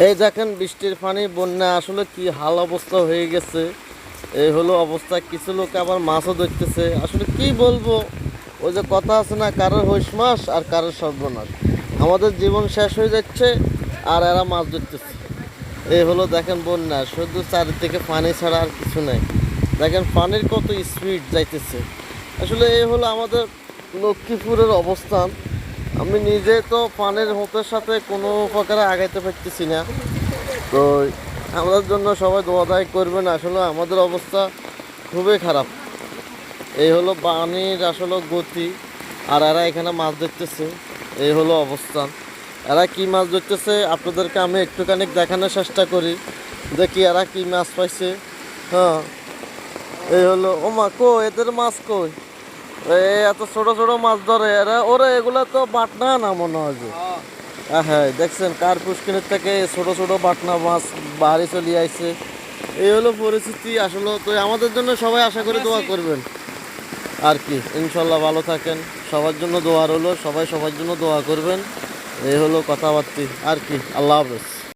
এই দেখেন বৃষ্টির পানি বন্যা আসলে কি হাল অবস্থা হয়ে গেছে। এই হলো অবস্থা। কিছু লোক আবার মাছও ধরতেছে। আসলে কি বলবো, ওই যে কথা আছে না, কারোর হৈশ মাস আর কারোর সর্বনাশ। আমাদের জীবন শেষ হয়ে যাচ্ছে আর এরা মাছ ধরতেছে। এই হলো দেখেন বন্যা, শুধু চারিদিকে পানি ছাড়া আর কিছু নাই। দেখেন পানির কত স্পিড যাইতেছে। আসলে এই হলো আমাদের লক্ষ্মীপুরের অবস্থান। আমি নিজে তো পানির হতের সাথে কোনো প্রকারে আগাইতে পারতেছি না। তো আমাদের জন্য সবাই দোয়া দায় করবেন। আসলে আমাদের অবস্থা খুবই খারাপ। এই হলো পানির আসলে গতি, আর এরা এখানে মাছ ধরতেছে। এই হলো অবস্থান। এরা কি মাছ ধরতেছে আপনাদেরকে আমি একটুখানি দেখানোর চেষ্টা করি। দেখি এরা কি মাছ পাইছে। হ্যাঁ, এই হলো ও মা, এদের মাছ কই? এত ছোট ছোট মাছ ধরে এরা। ওরা এগুলা তো বাটনা না মনে হয় যে। হ্যাঁ, দেখছেন কার পুষ্কিনের থেকে ছোট ছোট বাটনা মাছ বাড়ি চলে আইছে। এই হলো পরিস্থিতি আসলে। তো আমাদের জন্য সবাই আশা করি দোয়া করবেন আর কি। ইনশাল্লাহ ভালো থাকেন। সবার জন্য দোয়া রইলো, সবাই সবার জন্য দোয়া করবেন। এই হলো কথাবার্তা আর কি। আল্লাহ হাফেজ।